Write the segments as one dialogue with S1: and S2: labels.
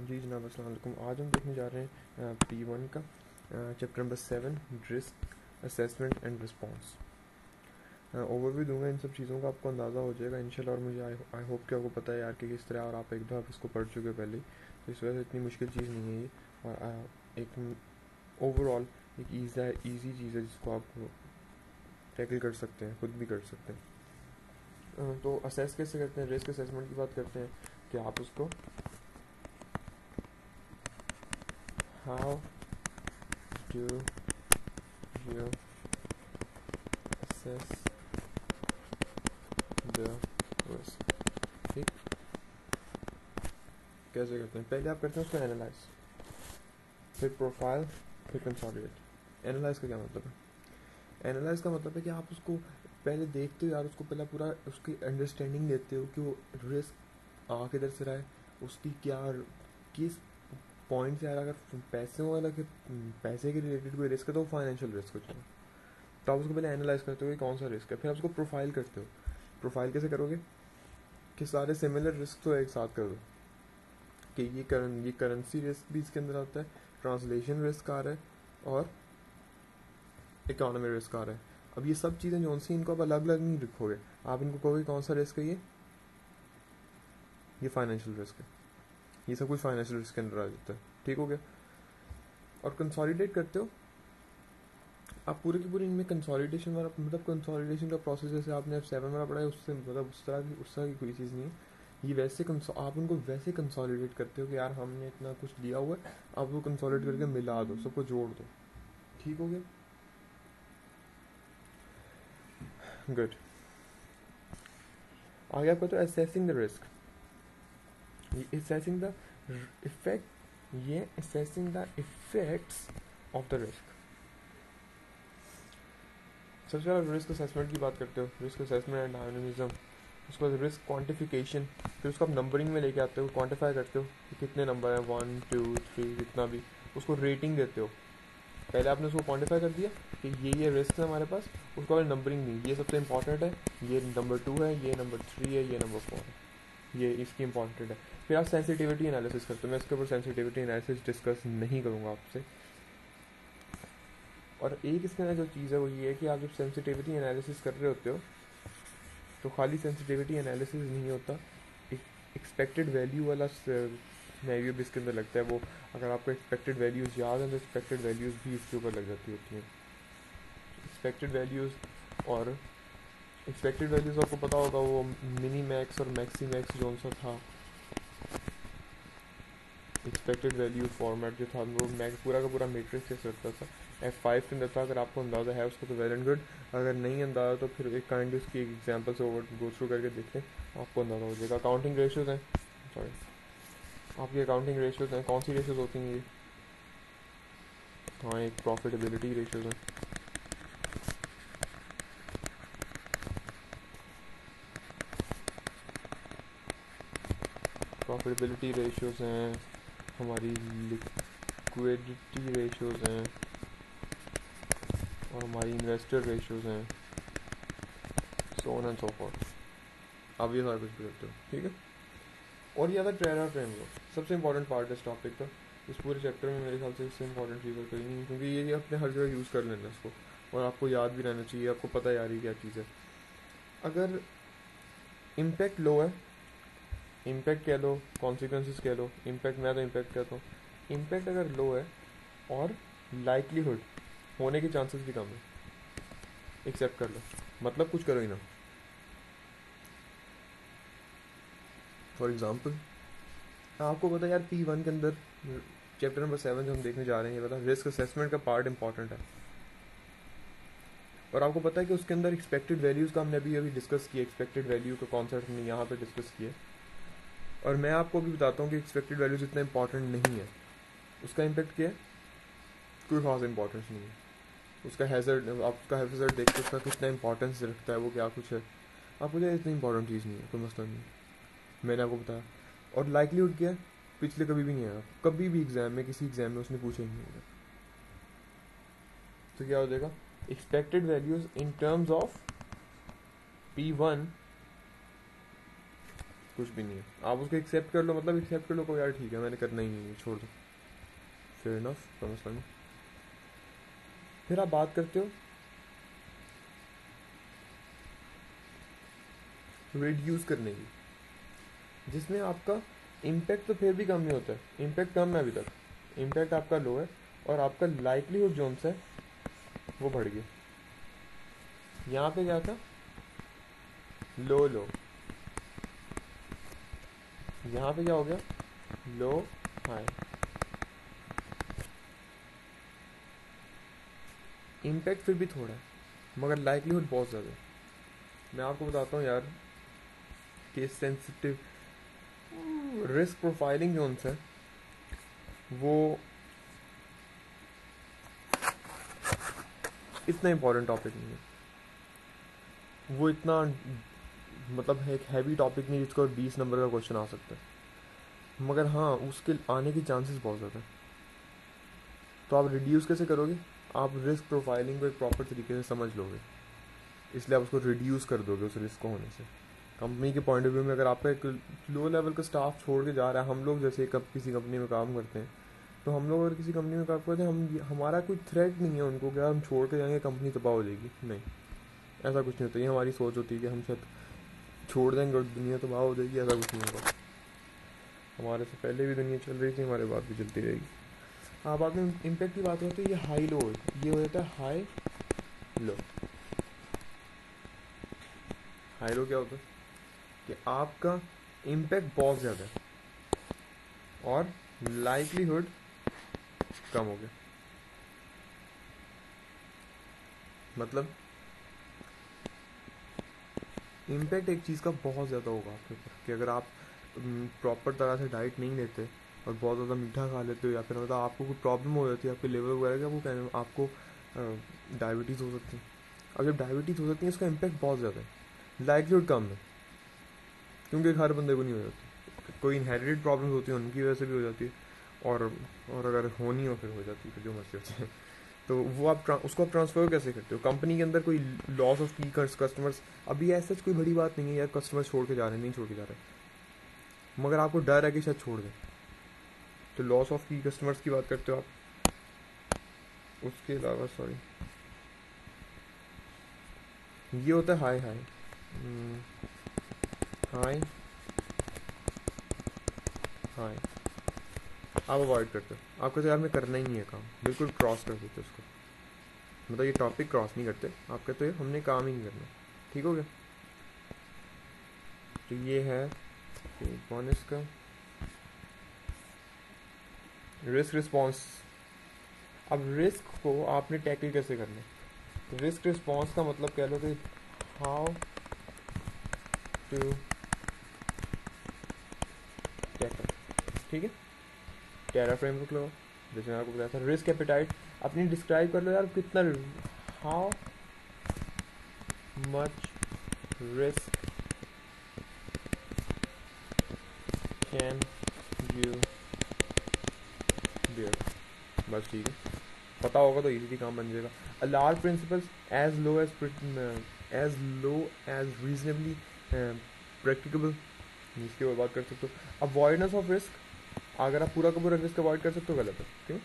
S1: जी जनाब अस्सलाम वालेकुम। आज हम देखने जा रहे हैं P1 का chapter number 7 risk assessment and response. Overview दूंगा इन सब चीज़ों का, आपको अंदाज़ा हो जाएगा इंशाल्लाह। और मुझे आई होप कि आपको पता है यार कि किस तरह, और आप एक दफ़ा इसको पढ़ चुके हो पहले, तो इस वजह से इतनी मुश्किल चीज़ नहीं है ये। और एक ओवरऑल एक ईजी चीज़ है जिसको आप टैकल कर सकते हैं, खुद भी कर सकते हैं। तो असेस कैसे करते हैं, रिस्क असेसमेंट की बात करते हैं कि आप उसको how do you assess the risk। ठीक, कैसे करते हैं? पहले आप करते हैं उसको एनालाइज, फिर प्रोफाइल, फिर कंसोलिडेट। एनालाइज का क्या मतलब है? एनालाइज का मतलब है कि आप उसको पहले देखते हो यार, उसको पहले पूरा उसकी अंडरस्टैंडिंग लेते हो कि वो रिस्क आ किधर से रहा है, उसकी क्या किस पॉइंट से आ रहा है। अगर पैसे वाला के पैसे के रिलेटेड कोई रिस्क है तो वो फाइनेंशियल रिस्क हो जाएगा। तो आप उसको पहले एनालाइज करते हो कि कौन सा रिस्क है, फिर आप उसको प्रोफाइल करते हो। प्रोफाइल कैसे करोगे कि सारे सिमिलर रिस्क तो एक साथ कर दो कि ये करेंसी रिस्क भी इसके अंदर आता है, ट्रांसलेशन रिस्क आ रहा है और इकोनॉमी रिस्क आ रहा है। अब ये सब चीज़ें जो सी इनको आप अलग अलग नहीं रखोगे, आप इनको कहोगे कौन सा रिस्क है, ये फाइनेंशियल रिस्क है। ये सब कुछ फाइनेंशियल रिस्क के अंदर आ जाता है। ठीक हो गया। और कंसोलिडेट करते हो आप पूरे की पूरी इनमें कंसोलिडेशन वाला, मतलब कंसोलिडेशन का प्रोसेस जैसे आपने अब 7 वाला पढ़ा है, उससे मतलब उस तरह की कोई चीज़ नहीं है ये। वैसे आप उनको वैसे कंसोलिडेट करते हो कि यार हमने इतना कुछ दिया हुआ है, आप वो कंसोलिडेट करके मिला दो, सबको जोड़ दो। ठीक हो गया, गुड। आगे आपका तो असेसिंग द रिस्क, ये असेसिंग द इफेक्ट, ये assessing the effects of the risk. सबसे पहले रिस्क असेसमेंट की बात करते हो, रिस्क असेसमेंट एंड डायनामिज्म। उसके बाद रिस्क क्वांटिफिकेशन, फिर उसको आप नंबरिंग में लेके आते हो, क्वांटिफाई करते हो कि कितने नंबर हैं, 1 2 3 जितना भी, उसको रेटिंग देते हो। पहले आपने उसको क्वांटिफाई कर दिया कि ये रिस्क है हमारे पास, उसके बाद नंबरिंग दी, ये सबसे इंपॉर्टेंट है, ये नंबर 2 है, ये नंबर 3 है, ये नंबर 4 है, ये इसकी इंपॉर्टेंट है। फिर आप सेंसिटिविटी एनालिसिस करते हो। मैं इसके ऊपर सेंसिटिविटी एनालिसिस डिस्कस नहीं करूँगा आपसे। और एक इसके अंदर जो चीज़ है वो ये है कि आप जब सेंसिटिविटी एनालिसिस कर रहे होते हो तो खाली सेंसिटिविटी एनालिसिस नहीं होता, एक्सपेक्टेड वैल्यू वाला सिनेरियो भी इसके अंदर लगता है। वो अगर आपको एक्सपेक्टेड वैल्यूज़ याद है तो एक्सपेक्टेड वैल्यूज़ भी इसके ऊपर लग जाती होती हैं। एक्सपेक्टेड वैल्यूज़, और एक्सपेक्टेड वैल्यूज़ आपको पता होगा वो मिनी मैक्स और मैक्सी मैक्स जो सा था, एक्सपेक्टेड वैल्यू फॉर्मेट जो था वो मैक्स पूरा का पूरा मैट्रिक्स से करता था, F5 के अंदर था। अगर आपको अंदाज़ा है उसको तो वेल एंड गुड, अगर नहीं अंदाज़ा तो फिर एक काइंड उसकी एक एग्जांपल से गो थ्रू करके देख लें, आपको अंदाज़ा हो जाएगा। अकाउंटिंग रेशियोज़ हैं, सॉरी आपकी अकाउंटिंग रेशियोज़ हैं, कौन सी रेशियोज़ होती हैं ये? हाँ, एक प्रॉफिटेबिलिटी रेशियोज़ हैं, प्रॉफिटेबिलिटी रेशियोज़ हैं, हमारी लिक्विडिटी रेशियोज़ हैं, और हमारी इन्वेस्टर रेशियोज़ हैं, so on and so forth. आप ये सारा कुछ भी करते हो, ठीक है। और ये आता है ट्रेरा फ्रेमवर्क, सबसे इंपॉर्टेंट पार्ट है इस टॉपिक का। इस पूरे चैप्टर में मेरे ख्याल से इससे इंपॉर्टेंट चीज़ और कोई नहीं है, क्योंकि ये अपने हर जगह यूज़ कर लेना इसको, और आपको याद भी रहना चाहिए, आपको पता यार ये क्या चीज़ है। अगर इम्पैक्ट लो है, इम्पैक्ट कह लो, कॉन्सिक्वेंसेस कह लो, इम्पैक्ट, मैं तो इम्पैक्ट कहता हूँ। इम्पैक्ट अगर लो है और लाइकलीहुड होने के चांसेस भी कम है, एक्सेप्ट कर लो, मतलब कुछ करो ही ना। फॉर एग्जाम्पल आपको पता है यार P1 के अंदर चैप्टर नंबर 7 जो हम देखने जा रहे हैं, ये पता रिस्क असेसमेंट का पार्ट इंपॉर्टेंट है। और आपको पता है कि उसके अंदर एक्सपेक्टेड वैल्यूज़ का हमने अभी डिस्कस किया, एक्सपेक्टेड वैल्यू का कॉन्सेप्ट हमने यहाँ पे डिस्कस किया। और मैं आपको भी बताता हूँ कि एक्सपेक्टेड वैल्यूज़ इतना इंपॉर्टेंट नहीं है। उसका इम्पैक्ट क्या है, कोई खास इंपॉर्टेंस नहीं है। उसका हैज़र्ड, आप उसका हैज़र्ड देख के उसका कितना इंपॉर्टेंस रखता है, वो क्या कुछ है, आपको क्या इतनी इंपॉर्टेंट चीज़ नहीं है, कोई मसला नहीं है, मैंने आपको बताया। और लाइकलीहुड क्या है, पिछले कभी भी नहीं आया, कभी भी एग्जाम में, किसी एग्जाम में उसने पूछा ही नहीं होगा। तो क्या हो जाएगा, expected values in terms of P1 कुछ भी नहीं है। आप उसको एक्सेप्ट कर लो, मतलब एक्सेप्ट कर लो को यार ठीक है मैंने करना ही नहीं है, छोड़ दो, फेयर इनफ, कोई मसला नहीं। फिर आप बात करते हो रिड्यूस करने की, जिसमें आपका इम्पैक्ट तो फिर भी कम नहीं होता है, इम्पैक्ट कम है अभी तक, इम्पैक्ट आपका लो है और आपका लाइकलीहुड जोन सा है वो बढ़ गया। यहाँ पे क्या था, लो लो, यहाँ पे क्या हो गया, लो हाई। इम्पैक्ट फिर भी थोड़ा है मगर लाइकलीहुड बहुत ज़्यादा है। मैं आपको बताता हूँ यार, केस सेंसिटिव रिस्क प्रोफाइलिंग जो उनसे वो इतना इम्पोर्टेंट टॉपिक नहीं है, वो इतना मतलब एक हैवी टॉपिक नहीं जिसको 20 नंबर का क्वेश्चन आ सकता है, मगर हाँ उसके आने के चांसेस बहुत ज़्यादा है। तो आप रिड्यूस कैसे करोगे, आप रिस्क प्रोफाइलिंग को एक प्रॉपर तरीके से समझ लोगे, इसलिए आप उसको रिड्यूस कर दोगे उस रिस्क को होने से। कंपनी के पॉइंट ऑफ व्यू में अगर आपका एक लो लेवल का स्टाफ छोड़ के जा रहा है, हम लोग जैसे किसी कंपनी में काम करते हैं, तो हम लोग अगर किसी कंपनी में काम करते हैं, हम हमारा कोई थ्रेट नहीं है उनको कि हम छोड़ के जाएंगे कंपनी तबाह हो जाएगी, नहीं, ऐसा कुछ नहीं होता। ये हमारी सोच होती है कि हम शायद छोड़ देंगे और दुनिया तबाह हो जाएगी, ऐसा कुछ नहीं होगा। हमारे से पहले भी दुनिया चल रही थी, हमारे बाद भी चलती रहेगी। हाँ, बाद में इम्पैक्ट की बात होती है, ये हाई लो, ये हो जाता है हाई लो। हाई लो क्या होता है कि आपका इम्पैक्ट बहुत ज़्यादा है और लाइकलीहुड कम हो गया। मतलब इम्पैक्ट एक चीज़ का बहुत ज़्यादा होगा आपके ऊपर कि अगर आप प्रॉपर तरह से डाइट नहीं लेते और बहुत ज़्यादा मीठा खा लेते हो, या फिर मतलब आपको कोई प्रॉब्लम हो जाती है आपके लेवल वगैरह का, वो कहने आपको डायबिटीज़ हो सकती है। अब जब डायबिटीज़ हो सकती है उसका इम्पैक्ट बहुत ज़्यादा है, लाइकलीहुड कम है, क्योंकि हर बंदे को नहीं हो जाती, कोई इनहेरिटेड प्रॉब्लम्स होती है उनकी वजह से भी हो जाती है, और अगर होनी हो फिर हो जाती है, फिर जो मर्जी होती है। तो वो आप उसको आप ट्रांसफ़र कैसे करते हो, कंपनी के अंदर कोई लॉस ऑफ की कस्टमर्स, अभी ऐसा कोई बड़ी बात नहीं है यार, कस्टमर छोड़ के जा रहे हैं, नहीं छोड़ के जा रहे, मगर आपको डर है कि शायद छोड़ दें, तो लॉस ऑफ की कस्टमर्स की बात करते हो आप। उसके अलावा सॉरी, ये होता है हाई हाई हाई हाई, आप अवॉइड करते हो, आप कहते हो यार मैं करना ही नहीं है काम, बिल्कुल क्रॉस कर देते हो उसको, मतलब ये टॉपिक क्रॉस नहीं करते, आप कहते हो हमने काम ही नहीं करना, ठीक हो गया। तो ये है कौन इसका रिस्क रिस्पॉन्स। अब रिस्क को आपने टैकल कैसे करना है, रिस्क रिस्पॉन्स का मतलब कह लो कि हाउ टू टैकल, ठीक है। टेरा फ्रेमवर्क लो, जैसे मैं आपको बताया था, रिस्क एपेटाइट अपनी डिस्क्राइब कर लो यार, कितना, how much risk can you bear, बस ठीक है, पता होगा तो इजीली काम बन जाएगा। A large principles as low as reasonably practicable, इसके ऊपर बात कर सकते हो। अवॉइडेंस ऑफ रिस्क, अगर आप पूरा का पूरा रिस्क अवॉइड कर सकते हो गलत है, क्यों,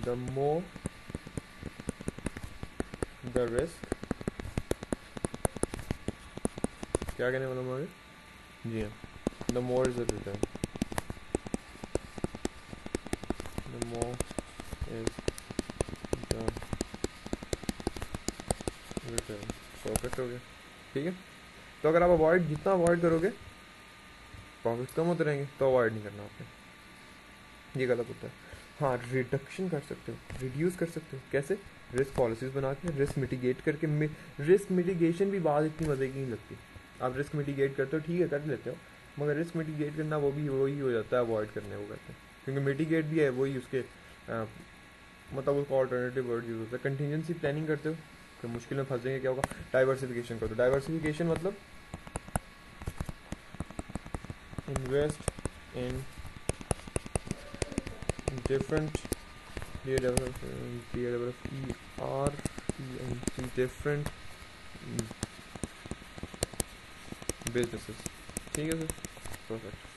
S1: द मोर द रिस्क, क्या कहने वाला हूँ, जी हाँ, the more is the return, the more is the return, perfect हो गया, ठीक है। तो अगर आप अवॉइड जितना अवॉइड करोगे प्रॉफिट कम होते रहेंगे, तो अवॉइड नहीं करना आपने, ये गलत होता है। हाँ, रिडक्शन कर सकते हो, रिड्यूस कर सकते हो, कैसे, रिस्क पॉलिसीज बना के, रिस्क मिटिगेट करके। रिस्क मिटिगेशन भी बात इतनी मज़े की नहीं लगती, आप रिस्क मिटिगेट करते हो ठीक है कर लेते हो, मगर रिस्क मिटिगेट करना वो भी वही हो जाता है अवॉइड करने को कहते हैं, क्योंकि मिटिगेट भी है वही उसके मतलब उसका ऑल्टरनेटिव वर्ड यूज होता है। कंटीजेंसी प्लानिंग करते हो तो मुश्किल में फंस जाएंगे, क्या होगा, डाइवर्सिफिकेशन कर दो। डाइवर्सिफिकेशन मतलब invest in different different businesses. ठीक है sir, perfect.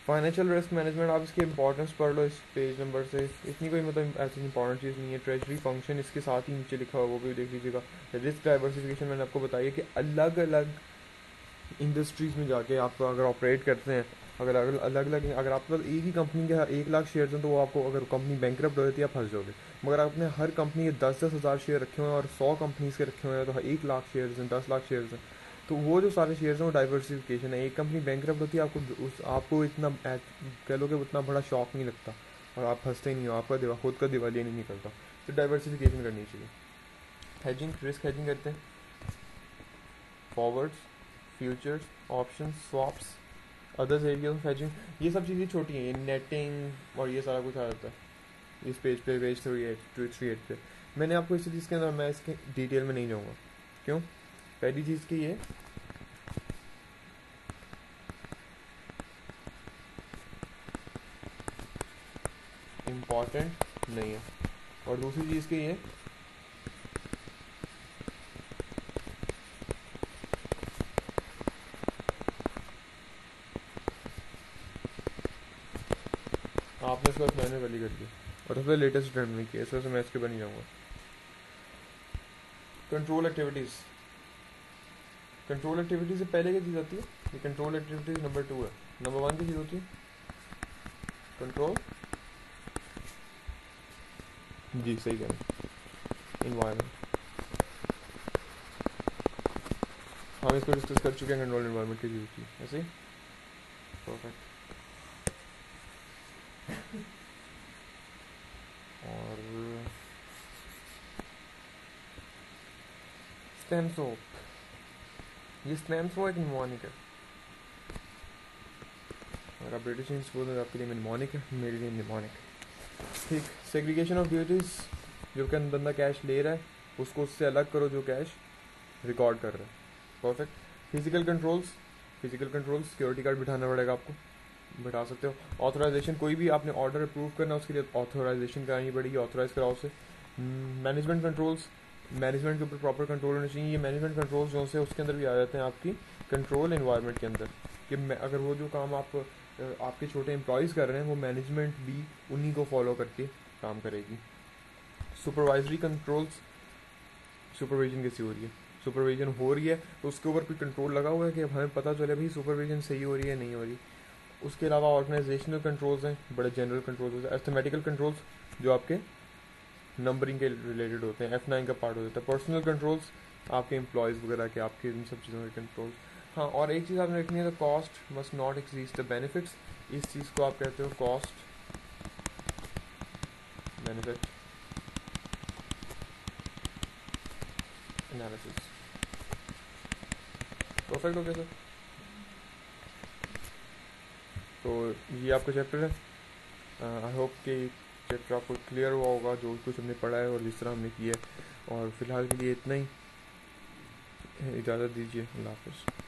S1: Financial risk management, आप इसकी इंपॉर्टेंस पढ़ लो इस पेज नंबर से, इतनी कोई मतलब ऐसी इंपॉर्टेंट चीज़ नहीं है। ट्रेजरी फंक्शन इसके साथ ही नीचे लिखा हुआ, वो भी देख लीजिएगा। रिस्क डाइवर्सिफिकेशन मैंने आपको बताया कि अलग अलग इंडस्ट्रीज़ में जाके आप अगर ऑपरेट करते हैं, अगर अलग अलग अगर आपके पास एक ही कंपनी के 1 लाख शेयर्स हैं तो वो आपको, अगर कंपनी बैंकरप्ट हो जाती है आप फंस जाओगे। मगर आपने हर कंपनी के 10-10 हज़ार शेयर रखे हुए हैं और 100 कंपनीज के रखे हुए हैं, तो 1 लाख शेयर्स हैं, 10 लाख शेयर्स हैं, तो वो जो सारे शेयर्स हैं वो डाइवर्सिफिकेशन है। एक कंपनी बैंकरप्ट होती है, आपको इतना कह लो कि उतना बड़ा शॉक नहीं लगता और आप फंसते ही नहीं हो, आपका खुद का दिवालिया नहीं निकलता। तो डाइवर्सिफिकेशन करनी चाहिए। हेजिंग, रिस्क हेजिंग करते हैं, forwards, futures, option, swaps, others area of hedging, ये सब चीज़ें छोटी हैं, नेटिंग और ये सारा कुछ आ जाता है इस पेज पे, पेज 38 पे। मैंने आपको इसी चीज़ के अंदर, मैं इसके डिटेल में नहीं जाऊँगा। क्यों? पहली चीज़ की ये इम्पॉर्टेंट नहीं है, और दूसरी चीज़ की ये आपने इसको मैंने पहले कर दिया और सबसे लेटेस्ट ट्रेंड में किया, इस वजह से मैं इसके बन जाऊँगा। कंट्रोल एक्टिविटीज़, कंट्रोल एक्टिविटी से पहले क्या चीज़ आती है? ये कंट्रोल एक्टिविटीज नंबर 2 है। नंबर 1 की चीज़ होती है कंट्रोल, जी सही कह रहे हैं, इन्वायरमेंट। हम इसको डिस्कस कर चुके हैं, कंट्रोल इन्वायरमेंट की चीज़ होती है ऐसे ही। परफेक्ट। और स्टेम्सो, ये स्टेम्सो एक निमोनिक है। अगर आप ब्रिटिश स्कूल में आपके लिए निमोनिक है, मेरे लिए निमोनिक। ठीक। सेग्रीगेशन ऑफ ड्यूटीज़, जो कि बंदा कैश ले रहा है उसको उससे अलग करो जो कैश रिकॉर्ड कर रहा है। Perfect. Physical controls, physical controls, security guard बिठाना पड़ेगा आपको, बिठा सकते हो। ऑथराइजेशन, कोई भी आपने ऑर्डर अप्रूव करना उसके लिए ऑथराइजेशन करानी पड़ेगी, ऑथराइज कराओ उसे। मैनेजमेंट कंट्रोल्स, मैनेजमेंट के ऊपर प्रॉपर कंट्रोल होना चाहिए। ये मैनेजमेंट कंट्रोल्स जो से उसके अंदर भी आ जाते हैं आपकी कंट्रोल एनवायरनमेंट के अंदर, कि अगर वो जो काम आप आपके छोटे एम्प्लॉयज़ कर रहे हैं वो मैनेजमेंट भी उन्हीं को फॉलो करके काम करेगी। सुपरवाइजरी कंट्रोल्स, सुपरविजन कैसी हो रही है, सुपरविजन हो रही है तो उसके ऊपर कोई कंट्रोल लगा हुआ है कि हमें पता चले भाई सुपरविजन सही हो रही है नहीं हो रही। उसके अलावा ऑर्गेनाइजेशनल कंट्रोल्स हैं, बड़े जनरल कंट्रोल्स होते हैं। अस्थमेटिकल कंट्रोल्स जो आपके नंबरिंग के रिलेटेड होते हैं, F9 का पार्ट हो जाता है। पर्सनल कंट्रोल्स आपके एम्प्लॉयज़ वगैरह के, आपके इन सब चीज़ों के कंट्रोल्स। हाँ, और एक चीज़ आपने रखनी है, तो cost must not exceed the benefits. इस चीज़ को आप कहते हो कॉस्ट बेनिफिट एनालिसिस। परफेक्ट हो गया सर। तो ये आपका चैप्टर है। आई होप कि चैप्टर आपको क्लियर हुआ होगा, जो कुछ हमने पढ़ा है और जिस तरह हमने किया है। और फिलहाल के लिए इतना ही, इजाज़त दीजिए, अल्लाह हाफ़िज़।